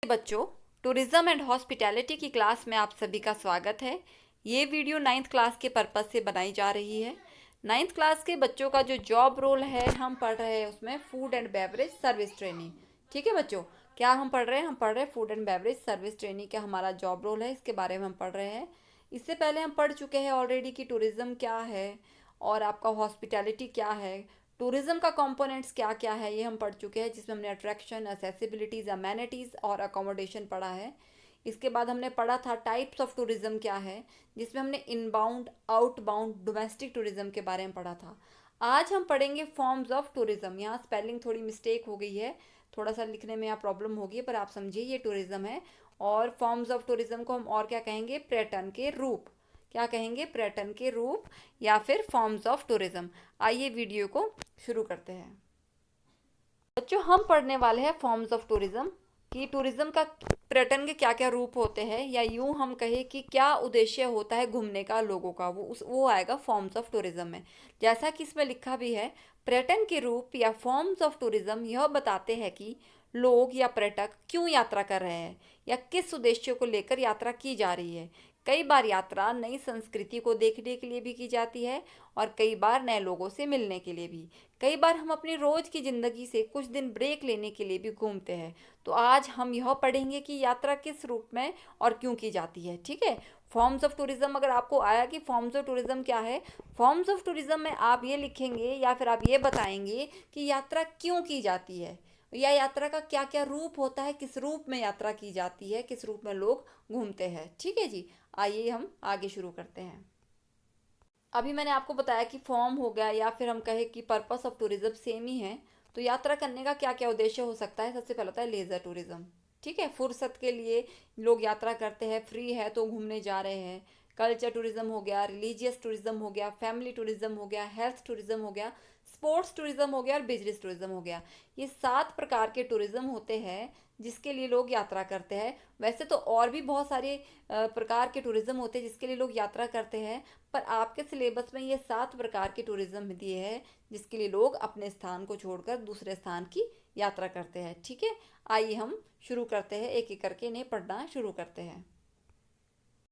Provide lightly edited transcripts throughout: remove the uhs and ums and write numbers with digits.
बच्चों, tourism and hospitality की class में आप सभी का स्वागत है। ये वीडियो 9th क्लास के पर्पस से बनाई जा रही है। 9th क्लास के बच्चों का जो जॉब रोल है हम पढ़ रहे हैं उसमें food and beverage service training. ठीक है बच्चों, क्या हम पढ़ रहे हैं? हम पढ़ रहे हैं food and beverage service training का हमारा जॉब रोल है, इसके बारे में हम पढ़ रहे हैं। इससे पहले हम पढ़ चुके हैं ऑलरेडी कि टूरिज्म क्या है और आपका हॉस्पिटैलिटी क्या है। टूरिज्म का कंपोनेंट्स क्या क्या है ये हम पढ़ चुके हैं, जिसमें हमने अट्रैक्शन, असेसिबिलिटीज़, अमेनिटीज़ और अकोमोडेशन पढ़ा है। इसके बाद हमने पढ़ा था टाइप्स ऑफ टूरिज्म क्या है, जिसमें हमने इनबाउंड, आउटबाउंड, डोमेस्टिक टूरिज्म के बारे में पढ़ा था। आज हम पढ़ेंगे फॉर्म्स ऑफ टूरिज्म। यहाँ स्पेलिंग थोड़ी मिस्टेक हो गई है, थोड़ा सा लिखने में यहाँ प्रॉब्लम होगी, पर आप समझिए ये टूरिज्म है। और फॉर्म्स ऑफ टूरिज्म को हम और क्या कहेंगे? पर्यटन के रूप। क्या कहेंगे? पर्यटन के रूप या फिर फॉर्म्स ऑफ टूरिज्म। आइए वीडियो को शुरू करते हैं। बच्चों, हम पढ़ने वाले हैं फॉर्म्स ऑफ टूरिज्म कि टूरिज्म का पर्यटन के क्या क्या रूप होते हैं, या यूं हम कहें कि क्या उद्देश्य होता है घूमने का लोगों का, वो आएगा फॉर्म्स ऑफ टूरिज्म में। जैसा कि इसमें लिखा भी है, पर्यटन के रूप या फॉर्म्स ऑफ टूरिज्म यह बताते हैं कि लोग या पर्यटक क्यों यात्रा कर रहे हैं या किस उद्देश्य को लेकर यात्रा की जा रही है। कई बार यात्रा नई संस्कृति को देखने के लिए भी की जाती है और कई बार नए लोगों से मिलने के लिए भी। कई बार हम अपनी रोज की जिंदगी से कुछ दिन ब्रेक लेने के लिए भी घूमते हैं। तो आज हम यह पढ़ेंगे कि यात्रा किस रूप में और क्यों की जाती है। ठीक है, फॉर्म्स ऑफ टूरिज्म अगर आपको आया कि फॉर्म्स ऑफ टूरिज्म क्या है, फॉर्म्स ऑफ टूरिज्म में आप ये लिखेंगे या फिर आप ये बताएंगे कि यात्रा क्यों की जाती है, या यात्रा का क्या क्या रूप होता है, किस रूप में यात्रा की जाती है, किस रूप में लोग घूमते हैं। ठीक है जी, आइए हम आगे शुरू करते हैं। अभी मैंने आपको बताया कि फॉर्म हो गया या फिर हम कहें कि पर्पस ऑफ टूरिज्म सेम ही है। तो यात्रा करने का क्या क्या उद्देश्य हो सकता है? सबसे पहला होता है लेजर टूरिज्म। ठीक है, फुर्सत के लिए लोग यात्रा करते हैं, फ्री है तो घूमने जा रहे हैं। कल्चर टूरिज्म हो गया, रिलीजियस टूरिज्म हो गया, फैमिली टूरिज्म हो गया, हेल्थ टूरिज्म हो गया, स्पोर्ट्स टूरिज्म हो गया और बिजनेस टूरिज्म हो गया। ये 7 प्रकार के टूरिज्म होते हैं जिसके लिए लोग यात्रा करते हैं। वैसे तो और भी बहुत सारे प्रकार के टूरिज्म होते हैं जिसके लिए लोग यात्रा करते हैं, पर आपके सिलेबस में ये 7 प्रकार के टूरिज्म दिए हैं जिसके लिए लोग अपने स्थान को छोड़कर दूसरे स्थान की यात्रा करते हैं। ठीक है, आइए हम शुरू करते हैं, एक एक करके इन्हें पढ़ना शुरू करते हैं।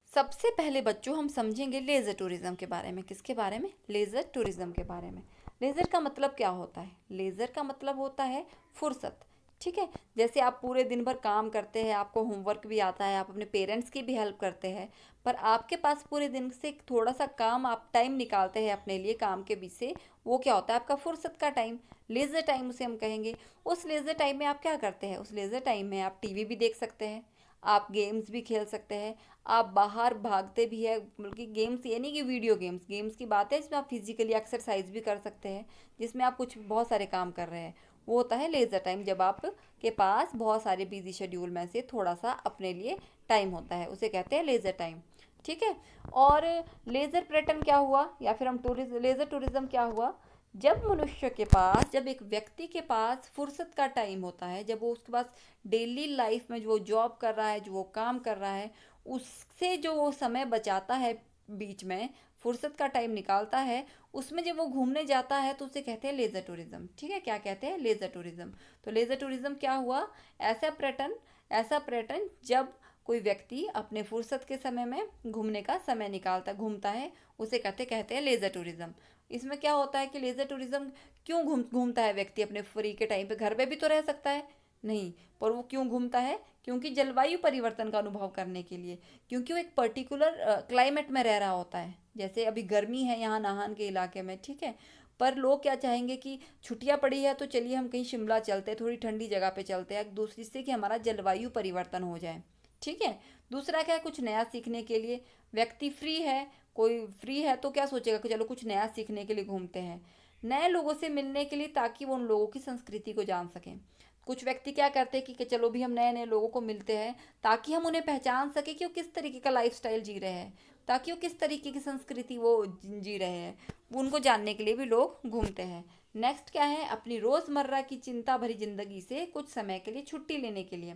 सबसे पहले बच्चों हम समझेंगे लेज़र टूरिज्म के बारे में। किसके बारे में? लेज़र टूरिज्म के बारे में। लेज़र का मतलब क्या होता है? लेज़र का मतलब होता है फुर्सत। ठीक है, जैसे आप पूरे दिन भर काम करते हैं, आपको होमवर्क भी आता है, आप अपने पेरेंट्स की भी हेल्प करते हैं, पर आपके पास पूरे दिन से थोड़ा सा काम, आप टाइम निकालते हैं अपने लिए काम के बीच से, वो क्या होता है? आपका फुर्सत का टाइम, लेज़र टाइम उसे हम कहेंगे। उस लेज़र टाइम में आप क्या करते हैं? उस लेज़र टाइम में आप टीवी भी देख सकते हैं, आप गेम्स भी खेल सकते हैं, आप बाहर भागते भी है, बल्कि गेम्स ये नहीं कि वीडियो गेम्स, गेम्स की बात है जिसमें आप फिजिकली एक्सरसाइज भी कर सकते हैं, जिसमें आप कुछ बहुत सारे काम कर रहे हैं। वो होता है लेज़र टाइम, जब आप के पास बहुत सारे बिजी शेड्यूल में से थोड़ा सा अपने लिए टाइम होता है, उसे कहते हैं लेज़र टाइम। ठीक है, और लेज़र पर्यटन क्या हुआ, या फिर हम लेज़र टूरिज्म क्या हुआ? जब मनुष्य के पास, जब एक व्यक्ति के पास फुर्सत का टाइम होता है, जब वो उसके पास डेली लाइफ में जो वो जॉब कर रहा है, जो वो काम कर रहा है, उससे जो वो समय बचाता है, बीच में फुर्सत का टाइम निकालता है, उसमें जब वो घूमने जाता है तो उसे कहते हैं लेज़र टूरिज्म। ठीक है, क्या कहते हैं? Laser tourism. तो लेज़र टूरिज्म क्या हुआ? ऐसा पर्यटन, ऐसा पर्यटन जब कोई व्यक्ति अपने फुर्सत के समय में घूमने का समय निकालता, घूमता है, उसे कहते हैं लेज़र टूरिज्म। इसमें क्या होता है कि लेज़र टूरिज्म क्यों घूमता है व्यक्ति अपने फ्री के टाइम पे? घर पे भी तो रह सकता है, नहीं, पर वो क्यों घूमता है? क्योंकि जलवायु परिवर्तन का अनुभव करने के लिए, क्योंकि वो एक पर्टिकुलर क्लाइमेट में रह रहा होता है। जैसे अभी गर्मी है यहाँ नाहन के इलाके में, ठीक है, पर लोग क्या चाहेंगे कि छुट्टियाँ पड़ी है तो चलिए हम कहीं शिमला चलते हैं, थोड़ी ठंडी जगह पे चलते हैं, दूसरी से कि हमारा जलवायु परिवर्तन हो जाए। ठीक है, दूसरा क्या है? कुछ नया सीखने के लिए व्यक्ति फ्री है, कोई फ्री है तो क्या सोचेगा कि चलो कुछ नया सीखने के लिए घूमते हैं, नए लोगों से मिलने के लिए, ताकि वो उन लोगों की संस्कृति को जान सकें। कुछ व्यक्ति क्या करते हैं कि चलो भी हम नए नए लोगों को मिलते हैं ताकि हम उन्हें पहचान सके कि वो किस तरीके का लाइफस्टाइल जी रहे हैं, ताकि वो किस तरीके की संस्कृति वो जी रहे हैं, उनको जानने के लिए भी लोग घूमते हैं। नेक्स्ट क्या है? अपनी रोज़मर्रा की चिंता भरी जिंदगी से कुछ समय के लिए छुट्टी लेने के लिए।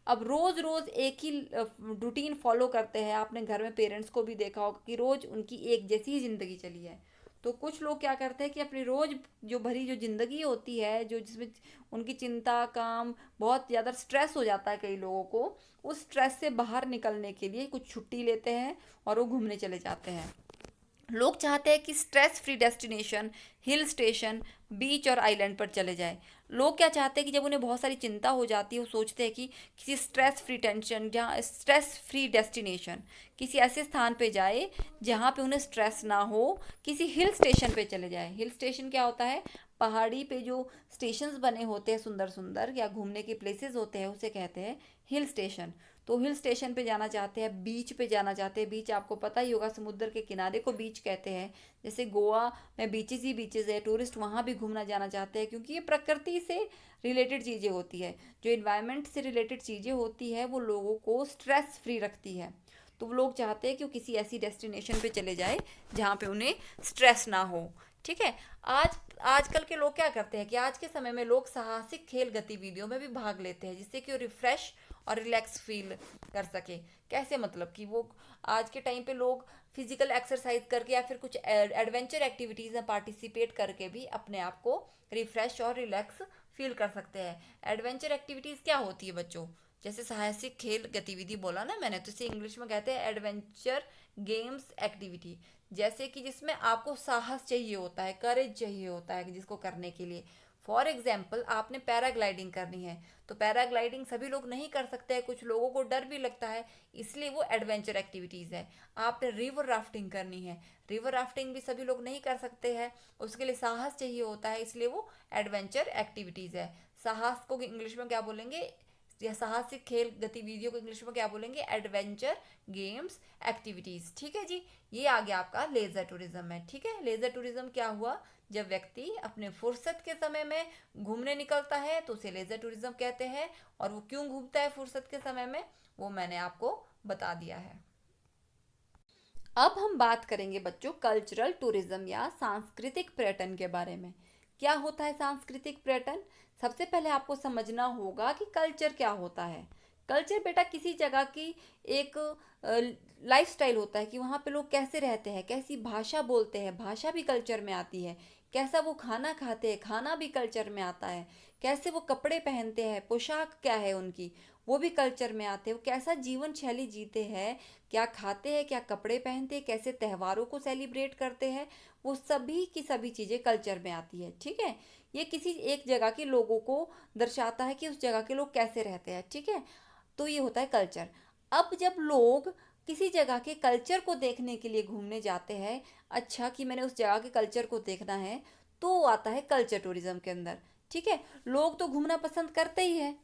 अब रोज़ रोज़ एक ही रूटीन फॉलो करते हैं, आपने घर में पेरेंट्स को भी देखा होगा कि रोज़ उनकी एक जैसी ही ज़िंदगी चली है, तो कुछ लोग क्या करते हैं कि अपनी रोज जो भरी जो ज़िंदगी होती है, जो जिसमें उनकी चिंता काम बहुत ज़्यादा स्ट्रेस हो जाता है कई लोगों को, उस स्ट्रेस से बाहर निकलने के लिए कुछ छुट्टी लेते हैं और वो घूमने चले जाते हैं। लोग चाहते हैं कि stress free destination, hill station, beach और आइलैंड पर चले जाएं। लोग क्या चाहते हैं कि जब उन्हें बहुत सारी चिंता हो जाती है, वो सोचते हैं कि किसी स्ट्रेस फ्री टेंशन, जहाँ स्ट्रेस फ्री डेस्टिनेशन, किसी ऐसे स्थान पे जाए जहाँ पे उन्हें स्ट्रेस ना हो, किसी हिल स्टेशन पे चले जाए। हिल स्टेशन क्या होता है? पहाड़ी पे जो स्टेशंस बने होते हैं सुंदर सुंदर, या घूमने के प्लेसेस होते हैं, उसे कहते हैं हिल स्टेशन। तो हिल स्टेशन पे जाना चाहते हैं, बीच पे जाना चाहते हैं। बीच आपको पता ही होगा, समुद्र के किनारे को बीच कहते हैं। जैसे गोवा में बीचेस ही बीचेस है, टूरिस्ट वहाँ भी घूमना जाना चाहते हैं, क्योंकि ये प्रकृति से रिलेटेड चीज़ें होती है। जो इन्वायरमेंट से रिलेटेड चीज़ें होती है वो लोगों को स्ट्रेस फ्री रखती है। तो वो लोग चाहते हैं कि वो किसी ऐसी डेस्टिनेशन पे चले जाए जहाँ पे उन्हें स्ट्रेस ना हो। ठीक है। आजकल के लोग क्या करते हैं कि आज के समय में लोग साहसिक खेल गतिविधियों में भी भाग लेते हैं, जिससे कि वो रिफ्रेश और रिलैक्स फील कर सके। कैसे? मतलब कि वो आज के टाइम पे लोग फिजिकल एक्सरसाइज करके या फिर कुछ एडवेंचर एक्टिविटीज़ में पार्टिसिपेट करके भी अपने आप को रिफ्रेश और रिलैक्स फील कर सकते हैं। एडवेंचर एक्टिविटीज़ क्या होती है बच्चों? जैसे साहसिक खेल गतिविधि बोला ना मैंने, तो इसे इंग्लिश में कहते हैं एडवेंचर गेम्स एक्टिविटी। जैसे कि जिसमें आपको साहस चाहिए होता है, करेज चाहिए होता है जिसको करने के लिए। फॉर एग्जाम्पल, आपने पैराग्लाइडिंग करनी है, तो पैराग्लाइडिंग सभी लोग नहीं कर सकते हैं, कुछ लोगों को डर भी लगता है, इसलिए वो एडवेंचर एक्टिविटीज़ है। आपने रिवर राफ्टिंग करनी है, रिवर राफ्टिंग भी सभी लोग नहीं कर सकते हैं, उसके लिए साहस चाहिए होता है, इसलिए वो एडवेंचर एक्टिविटीज़ है। साहस को इंग्लिश में क्या बोलेंगे, या साहसिक खेल गतिविधियों को इंग्लिश में क्या बोलेंगे? Adventure games activities. ठीक है जी। ये आ गया आपका लेजर टूरिज्म में। ठीक है। लेजर टूरिज्म क्या हुआ? जब व्यक्ति अपने फुर्सत के समय में घूमने निकलता है तो उसे लेजर टूरिज्म कहते हैं। और वो क्यों घूमता है फुर्सत के समय में, वो मैंने आपको बता दिया है। अब हम बात करेंगे बच्चों कल्चरल टूरिज्म या सांस्कृतिक पर्यटन के बारे में। क्या होता है सांस्कृतिक पर्यटन? सबसे पहले आपको समझना होगा कि कल्चर क्या होता है। कल्चर बेटा किसी जगह की एक लाइफस्टाइल होता है कि वहाँ पे लोग कैसे रहते हैं, कैसी भाषा बोलते हैं, भाषा भी कल्चर में आती है। कैसा वो खाना खाते हैं, खाना भी कल्चर में आता है। कैसे वो कपड़े पहनते हैं, पोशाक क्या है उनकी, वो भी कल्चर में आते हैं। वो कैसा जीवन शैली जीते हैं, क्या खाते हैं, क्या कपड़े पहनते हैं, कैसे त्योहारों को सेलिब्रेट करते हैं, वो सभी की सभी चीज़ें कल्चर में आती है। ठीक है। ये किसी एक जगह के लोगों को दर्शाता है कि उस जगह के लोग कैसे रहते हैं। ठीक है। तो ये होता है कल्चर। अब जब लोग किसी जगह के कल्चर को देखने के लिए घूमने जाते हैं, अच्छा कि मैंने उस जगह के कल्चर को देखना है, तो वो आता है कल्चर टूरिज्म के अंदर। ठीक है। लोग तो घूमना पसंद करते ही है,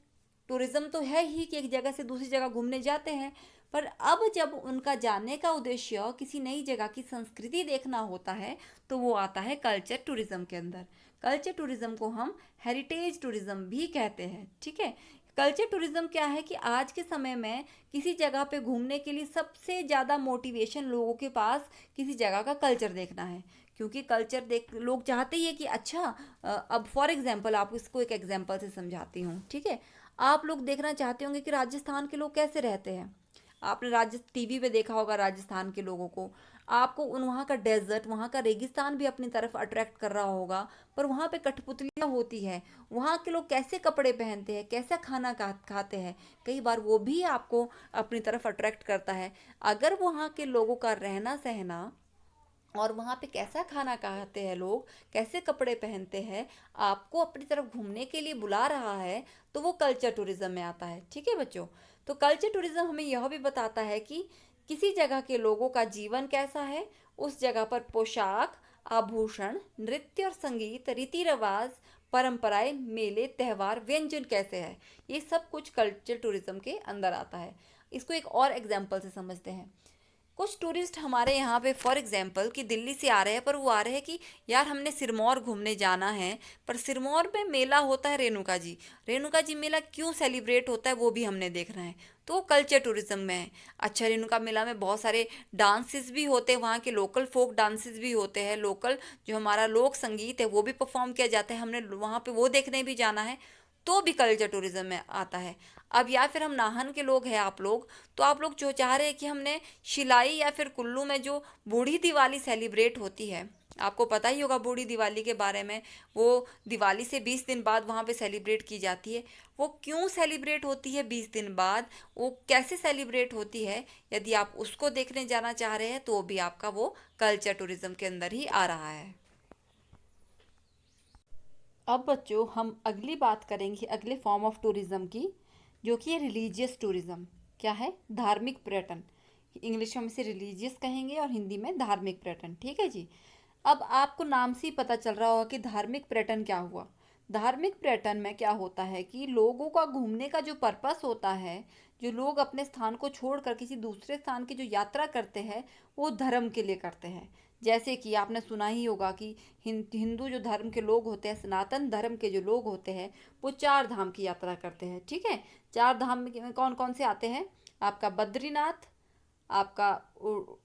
टूरिज्म तो है ही कि एक जगह से दूसरी जगह घूमने जाते हैं। पर अब जब उनका जाने का उद्देश्य किसी नई जगह की संस्कृति देखना होता है, तो वो आता है कल्चर टूरिज्म के अंदर। कल्चर टूरिज्म को हम हेरिटेज टूरिज्म भी कहते हैं। ठीक है। कल्चर टूरिज्म क्या है कि आज के समय में किसी जगह पे घूमने के लिए सबसे ज़्यादा मोटिवेशन लोगों के पास किसी जगह का कल्चर देखना है। क्योंकि कल्चर देख लोग चाहते ही है कि अच्छा, अब फॉर एग्जांपल आप इसको एक एग्जांपल से समझाती हूँ। ठीक है। आप लोग देखना चाहते होंगे कि राजस्थान के लोग कैसे रहते हैं। आपने टीवी पे देखा होगा राजस्थान के लोगों को। आपको उन वहाँ का डेजर्ट, वहाँ का रेगिस्तान भी अपनी तरफ अट्रैक्ट कर रहा होगा। पर वहाँ पे कठपुतलियाँ होती है। वहाँ के लोग कैसे कपड़े पहनते हैं, कैसा खाना खाते हैं, कई बार वो भी आपको अपनी तरफ अट्रैक्ट करता है। अगर वहाँ के लोगों का रहना सहना और वहाँ पे कैसा खाना खाते हैं लोग, कैसे कपड़े पहनते हैं, आपको अपनी तरफ घूमने के लिए बुला रहा है, तो वो कल्चर टूरिज्म में आता है। ठीक है बच्चों। तो कल्चर टूरिज्म हमें यह भी बताता है कि किसी जगह के लोगों का जीवन कैसा है, उस जगह पर पोशाक, आभूषण, नृत्य और संगीत, रीति रिवाज, परंपराएं, मेले, त्योहार, व्यंजन कैसे है, ये सब कुछ कल्चर टूरिज्म के अंदर आता है। इसको एक और एग्जाम्पल से समझते हैं। कुछ टूरिस्ट हमारे यहाँ पे फॉर एग्जांपल कि दिल्ली से आ रहे हैं, पर वो आ रहे हैं कि यार हमने सिरमौर घूमने जाना है, पर सिरमौर में मेला होता है रेणुका जी। रेणुका जी मेला क्यों सेलिब्रेट होता है वो भी हमने देखना है, तो कल्चर टूरिज्म में है। अच्छा, रेणुका मेला में बहुत सारे डांसेस भी होते हैं, वहाँ के लोकल फोक डांसेस भी होते हैं, लोकल जो हमारा लोक संगीत है वो भी परफॉर्म किया जाता है, हमने वहाँ पे वो देखने भी जाना है, तो भी कल्चर टूरिज्म में आता है। अब या फिर हम नाहन के लोग हैं आप लोग, तो आप लोग जो चाह रहे हैं कि हमने शिलाई या फिर कुल्लू में जो बूढ़ी दिवाली सेलिब्रेट होती है, आपको पता ही होगा बूढ़ी दिवाली के बारे में। वो दिवाली से 20 दिन बाद वहाँ पे सेलिब्रेट की जाती है। वो क्यों सेलिब्रेट होती है 20 दिन बाद, वो कैसे सेलिब्रेट होती है, यदि आप उसको देखने जाना चाह रहे हैं तो भी आपका वो कल्चर टूरिज्म के अंदर ही आ रहा है। अब बच्चों हम अगली बात करेंगे अगले फॉर्म ऑफ टूरिज्म की, जो कि है रिलीजियस टूरिज्म। क्या है? धार्मिक पर्यटन। इंग्लिश में हम इसे रिलीजियस कहेंगे और हिंदी में धार्मिक पर्यटन। ठीक है जी। अब आपको नाम से ही पता चल रहा होगा कि धार्मिक पर्यटन क्या हुआ। धार्मिक पर्यटन में क्या होता है कि लोगों का घूमने का जो पर्पस होता है, जो लोग अपने स्थान को छोड़कर किसी दूसरे स्थान की जो यात्रा करते हैं, वो धर्म के लिए करते हैं। जैसे कि आपने सुना ही होगा कि हिंदू जो धर्म के लोग होते हैं, सनातन धर्म के जो लोग होते हैं, वो चार धाम की यात्रा करते हैं। ठीक है। चार धाम में कौन कौन से आते हैं? आपका बद्रीनाथ, आपका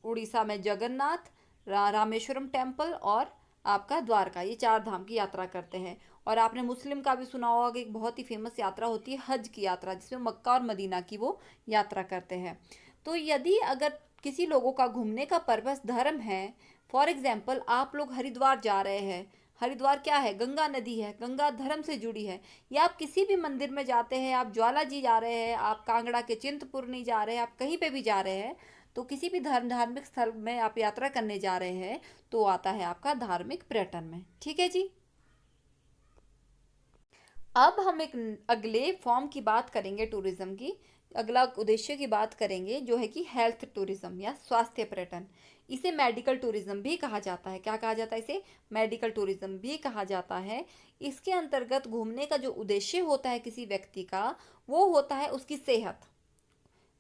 उड़ीसा में जगन्नाथ, रामेश्वरम टेम्पल और आपका द्वारका, ये चार धाम की यात्रा करते हैं। और आपने मुस्लिम का भी सुना होगा कि एक बहुत ही फेमस यात्रा होती है हज की यात्रा, जिसमें मक्का और मदीना की वो यात्रा करते हैं। तो यदि अगर किसी लोगों का घूमने का पर्पस धर्म है, फॉर एग्जाम्पल आप लोग हरिद्वार जा रहे हैं। हरिद्वार क्या है? गंगा नदी है, गंगा धर्म से जुड़ी है। या आप किसी भी मंदिर में जाते हैं, आप ज्वाला जी जा रहे हैं, आप कांगड़ा के चिंतपूर्णी जा रहे हैं, आप कहीं पे भी जा रहे हैं, तो किसी भी धार्मिक स्थल में आप यात्रा करने जा रहे हैं, तो आता है आपका धार्मिक पर्यटन में। ठीक है जी। अब हम एक अगले फॉर्म की बात करेंगे टूरिज्म की। अगला उद्देश्य की बात करेंगे जो है कि हेल्थ टूरिज्म या स्वास्थ्य पर्यटन। इसे मेडिकल टूरिज्म भी कहा जाता है। क्या कहा जाता है इसे? मेडिकल टूरिज्म भी कहा जाता है। इसके अंतर्गत घूमने का जो उद्देश्य होता है किसी व्यक्ति का, वो होता है उसकी सेहत।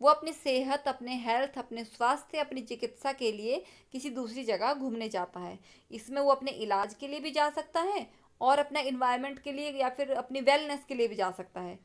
वो अपनी सेहत, अपने हेल्थ, अपने स्वास्थ्य, अपनी चिकित्सा के लिए किसी दूसरी जगह घूमने जाता है। इसमें वो अपने इलाज के लिए भी जा सकता है और अपना इन्वायरमेंट के लिए या फिर अपनी वेलनेस के लिए भी जा सकता है।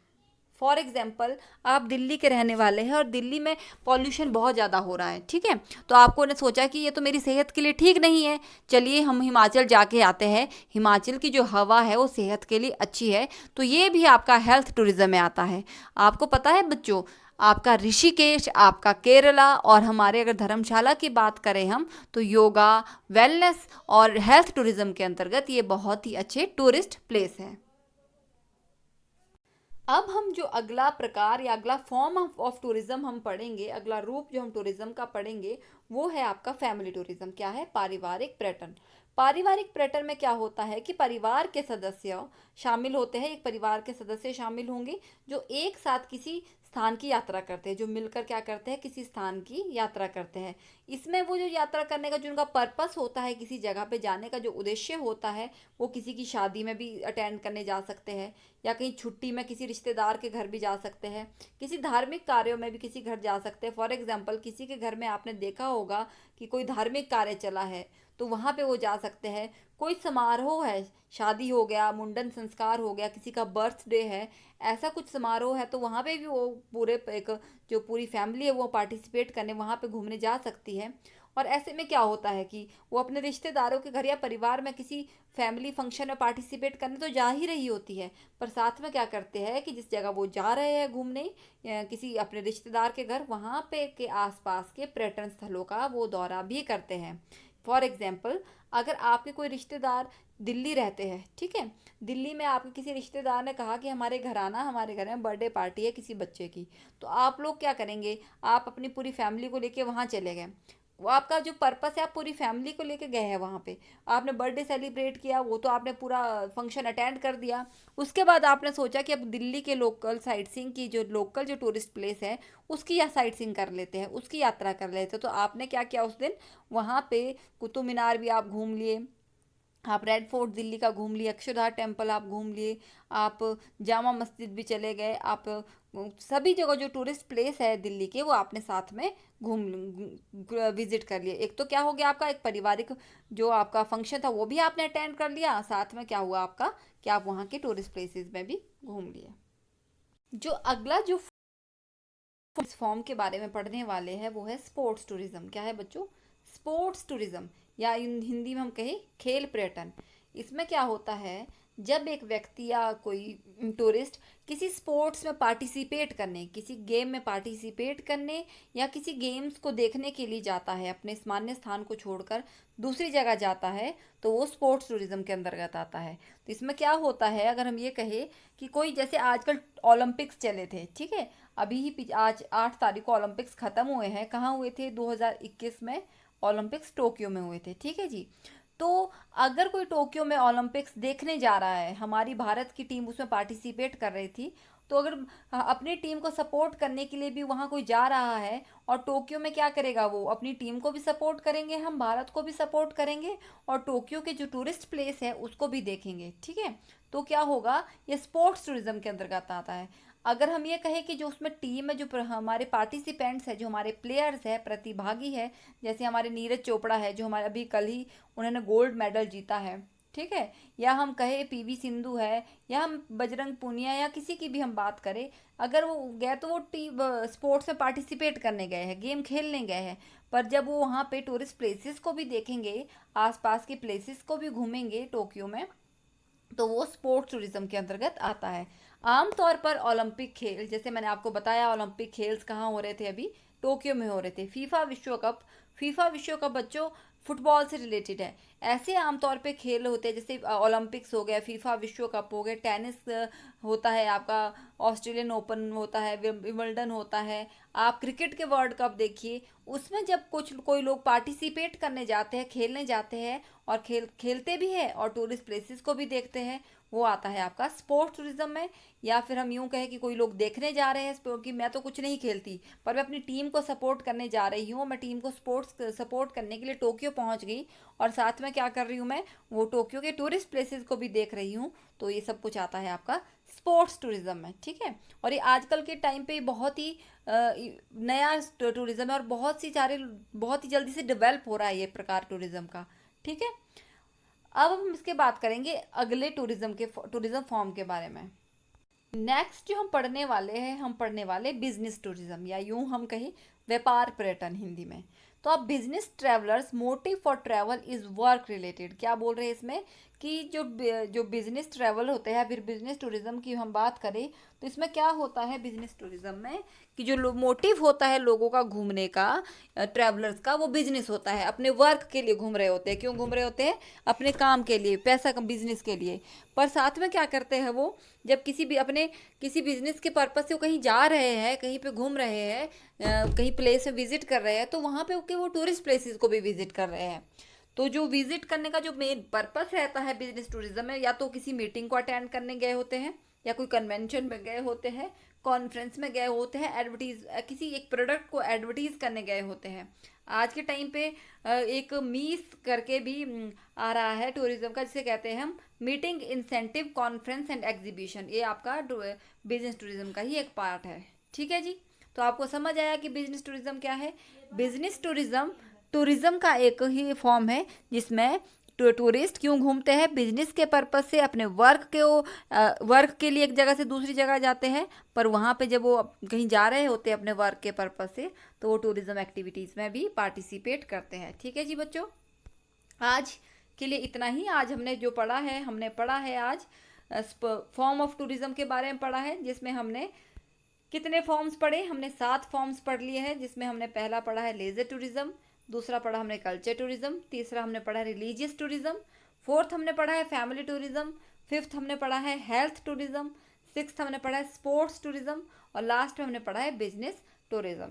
फॉर एग्जाम्पल, आप दिल्ली के रहने वाले हैं और दिल्ली में पॉल्यूशन बहुत ज़्यादा हो रहा है। ठीक है। तो आपको ने सोचा कि ये तो मेरी सेहत के लिए ठीक नहीं है, चलिए हम हिमाचल जाके आते हैं। हिमाचल की जो हवा है वो सेहत के लिए अच्छी है, तो ये भी आपका हेल्थ टूरिज्म में आता है। आपको पता है बच्चों, आपका ऋषिकेश, आपका केरला और हमारे अगर धर्मशाला की बात करें हम, तो योगा, वेलनेस और हेल्थ टूरिज्म के अंतर्गत ये बहुत ही अच्छे टूरिस्ट प्लेस हैं। अब हम जो अगला प्रकार या अगला फॉर्म ऑफ टूरिज्म हम पढ़ेंगे, अगला रूप जो हम टूरिज्म का पढ़ेंगे, वो है आपका फैमिली टूरिज्म। क्या है? पारिवारिक पर्यटन। पारिवारिक पर्यटन में क्या होता है कि परिवार के सदस्य शामिल होते हैं। एक परिवार के सदस्य शामिल होंगे जो एक साथ किसी स्थान की यात्रा करते हैं, जो मिलकर क्या करते हैं, किसी स्थान की यात्रा करते हैं। इसमें वो जो यात्रा करने का जो उनका पर्पस होता है, किसी जगह पे जाने का जो उद्देश्य होता है, वो किसी की शादी में भी अटेंड करने जा सकते हैं, या कहीं छुट्टी में किसी रिश्तेदार के घर भी जा सकते हैं, किसी धार्मिक कार्यों में भी किसी घर जा सकते हैं। फॉर एग्जाम्पल, किसी के घर में आपने देखा होगा कि कोई धार्मिक कार्य चला है, तो वहाँ पे वो जा सकते हैं। कोई समारोह है, शादी हो गया, मुंडन संस्कार हो गया, किसी का बर्थडे है, ऐसा कुछ समारोह है, तो वहाँ पे भी वो पूरे एक जो पूरी फैमिली है वो पार्टिसिपेट करने वहाँ पे घूमने जा सकती है। और ऐसे में क्या होता है कि वो अपने रिश्तेदारों के घर या परिवार में किसी फैमिली फंक्शन में पार्टिसिपेट करने तो जा ही रही होती है, पर साथ में क्या करते हैं कि जिस जगह वो जा रहे हैं घूमने, किसी अपने रिश्तेदार के घर, वहाँ पे के आसपास के पर्यटन स्थलों का वो दौरा भी करते हैं। फॉर एग्जाम्पल, अगर आपके कोई रिश्तेदार दिल्ली रहते हैं, ठीक है, दिल्ली में आपके किसी रिश्तेदार ने कहा कि हमारे घर आना, हमारे घर में बर्थडे पार्टी है किसी बच्चे की, तो आप लोग क्या करेंगे? आप अपनी पूरी फैमिली को लेके वहाँ चले गए। वो आपका जो पर्पस है, आप पूरी फैमिली को लेके गए हैं वहाँ पे, आपने बर्थडे सेलिब्रेट किया, वो तो आपने पूरा फंक्शन अटेंड कर दिया। उसके बाद आपने सोचा कि अब दिल्ली के लोकल साइट सीइंग की जो लोकल जो टूरिस्ट प्लेस है उसकी या साइट सीइंग कर लेते हैं, उसकी यात्रा कर लेते हैं। तो आपने क्या किया उस दिन? वहाँ पे कुतुब मीनार भी आप घूम लिए, आप रेड फोर्ट दिल्ली का घूम लिए, अक्षरधाम टेम्पल आप घूम लिए, आप जामा मस्जिद भी चले गए, आप सभी जगह जो टूरिस्ट प्लेस है दिल्ली के वो आपने साथ में घूम विजिट कर लिए। एक तो क्या हो गया आपका, एक पारिवारिक जो आपका फंक्शन था वो भी आपने अटेंड कर लिया, साथ में क्या हुआ आपका कि आप वहाँ के टूरिस्ट प्लेसेस में भी घूम लिए। जो अगला जो इस फॉर्म के बारे में पढ़ने वाले हैं वो है स्पोर्ट्स टूरिज्म। क्या है बच्चों? स्पोर्ट्स टूरिज्म, या हिंदी में हम कहें खेल पर्यटन। इसमें क्या होता है जब एक व्यक्ति या कोई टूरिस्ट किसी स्पोर्ट्स में पार्टिसिपेट करने, किसी गेम में पार्टिसिपेट करने या किसी गेम्स को देखने के लिए जाता है, अपने सामान्य स्थान को छोड़कर दूसरी जगह जाता है, तो वो स्पोर्ट्स टूरिज्म के अंतर्गत आता है। तो इसमें क्या होता है, अगर हम ये कहें कि कोई, जैसे आजकल ओलंपिक्स चले थे, ठीक है, अभी ही आज 8 तारीख को ओलंपिक्स ख़त्म हुए हैं। कहाँ हुए थे? 2021 में ओलंपिक्स टोक्यो में हुए थे, ठीक है जी। तो अगर कोई टोक्यो में ओलंपिक्स देखने जा रहा है, हमारी भारत की टीम उसमें पार्टिसिपेट कर रही थी, तो अगर अपनी टीम को सपोर्ट करने के लिए भी वहाँ कोई जा रहा है और टोक्यो में क्या करेगा, वो अपनी टीम को भी सपोर्ट करेंगे, हम भारत को भी सपोर्ट करेंगे और टोक्यो के जो टूरिस्ट प्लेस है उसको भी देखेंगे, ठीक है। तो क्या होगा, ये स्पोर्ट्स टूरिज्म के अंतर्गत आता है। अगर हम ये कहें कि जो उसमें टीम है, जो हमारे पार्टिसिपेंट्स है, जो हमारे प्लेयर्स है, प्रतिभागी है, जैसे हमारे नीरज चोपड़ा है जो हमारे अभी कल ही उन्होंने गोल्ड मेडल जीता है, ठीक है, या हम कहें पीवी सिंधु है, या हम बजरंग पूनिया या किसी की भी हम बात करें, अगर वो गए तो वो टीम स्पोर्ट्स में पार्टिसिपेट करने गए हैं, गेम खेलने गए हैं, पर जब वो वहाँ पे टूरिस्ट प्लेसेस को भी देखेंगे, आसपास के प्लेसेस को भी घूमेंगे टोक्यो में, तो वो स्पोर्ट्स टूरिज्म के अंतर्गत आता है। आमतौर पर ओलंपिक खेल, जैसे मैंने आपको बताया, ओलंपिक खेल्स कहाँ हो रहे थे, अभी टोक्यो में हो रहे थे। फीफा विश्व कप बच्चों फुटबॉल से रिलेटेड है। ऐसे आमतौर पे खेल होते हैं, जैसे ओलंपिक्स हो गया, फीफा विश्व कप हो गया, टेनिस होता है आपका, ऑस्ट्रेलियन ओपन होता है, विंबलडन होता है, आप क्रिकेट के वर्ल्ड कप देखिए, उसमें जब कोई लोग पार्टिसिपेट करने जाते हैं, खेलने जाते हैं और खेलते भी है और टूरिस्ट प्लेसेस को भी देखते हैं, वो आता है आपका स्पोर्ट्स टूरिज्म में। या फिर हम यूँ कहें कि कोई लोग देखने जा रहे हैं, कि मैं तो कुछ नहीं खेलती पर मैं अपनी टीम को सपोर्ट करने जा रही हूँ, मैं टीम को सपोर्ट करने के लिए टोक्यो पहुँच गई और साथ में क्या कर रही हूँ, मैं वो टोक्यो के टूरिस्ट प्लेसेस को भी देख रही हूँ, तो ये सब कुछ आता है आपका स्पोर्ट्स टूरिज्म में, ठीक है। और ये आजकल के टाइम पे बहुत ही नया टूरिज्म है और बहुत ही जल्दी से डेवलप हो रहा है ये प्रकार टूरिज्म का, ठीक है। अब हम इसके बात करेंगे अगले टूरिज्म फॉर्म के बारे में। नेक्स्ट जो हम पढ़ने वाले हैं, हम पढ़ने वाले बिजनेस टूरिज्म, या यूं हम कहें व्यापार पर्यटन हिंदी में। तो अब business travellers motive for travel is work related, क्या बोल रहे हैं इसमें कि जो बिजनेस ट्रैवल होते हैं, फिर बिजनेस टूरिज्म की हम बात करें तो इसमें क्या होता है बिजनेस टूरिज्म में, कि जो मोटिव होता है लोगों का घूमने का, ट्रैवलर्स का, वो बिजनेस होता है, अपने वर्क के लिए घूम रहे होते हैं। क्यों घूम रहे होते हैं? अपने काम के लिए, पैसा कम, बिजनेस के लिए। पर साथ में क्या करते हैं वो, जब किसी बिजनेस के पर्पज से वो कहीं जा रहे हैं, कहीं पे घूम रहे हैं, कहीं प्लेस में विजिट कर रहे हैं, तो वहाँ पे वो टूरिस्ट प्लेसेस को भी विजिट कर रहे हैं। तो जो विजिट करने का जो मेन पर्पस रहता है बिजनेस टूरिज्म में, या तो किसी मीटिंग को अटेंड करने गए होते हैं, या कोई कन्वेंशन में गए होते हैं, कॉन्फ्रेंस में गए होते हैं, किसी एक प्रोडक्ट को एडवर्टीज करने गए होते हैं। आज के टाइम पे एक मीस करके भी आ रहा है टूरिज्म का, जिसे कहते हैं हम meeting, incentive, conference and exhibition. ये आपका बिजनेस टूरिज्म का ही एक पार्ट है, ठीक है जी। तो आपको समझ आया कि बिजनेस टूरिज्म क्या है। बिजनेस टूरिज्म का एक ही फॉर्म है जिसमें टूरिस्ट क्यों घूमते हैं, बिजनेस के पर्पस से, अपने वर्क के लिए एक जगह से दूसरी जगह जाते हैं, पर वहाँ पे जब वो कहीं जा रहे होते हैं अपने वर्क के पर्पस से, तो वो टूरिज्म एक्टिविटीज़ में भी पार्टिसिपेट करते हैं, ठीक है जी बच्चों। आज के लिए इतना ही। आज हमने जो पढ़ा है, हमने पढ़ा है आज फॉर्म ऑफ टूरिज्म के बारे में पढ़ा है, जिसमें हमने कितने फॉर्म्स पढ़े, हमने 7 फॉर्म्स पढ़ लिए हैं, जिसमें हमने पहला पढ़ा है लेजर टूरिज्म, दूसरा पढ़ा हमने कल्चर टूरिज्म, तीसरा हमने पढ़ा है रिलीजियस टूरिज्म, फोर्थ हमने पढ़ा है फैमिली टूरिज्म, फिफ्थ हमने पढ़ा है हेल्थ टूरिज्म, सिक्स्थ हमने पढ़ा है स्पोर्ट्स टूरिज्म, और लास्ट में हमने पढ़ा है बिजनेस टूरिज्म।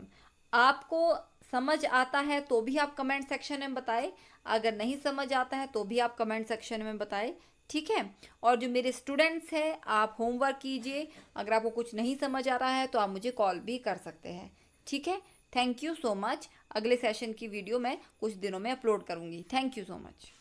आपको समझ आता है तो भी आप कमेंट सेक्शन में बताएं, अगर नहीं समझ आता है तो भी आप कमेंट सेक्शन में बताएं, ठीक है। और जो मेरे स्टूडेंट्स हैं, आप होमवर्क कीजिए, अगर आपको कुछ नहीं समझ आ रहा है तो आप मुझे कॉल भी कर सकते हैं, ठीक है। Thank you so much. अगले सेशन की वीडियो मैं कुछ दिनों में अपलोड करूँगी। Thank you so much.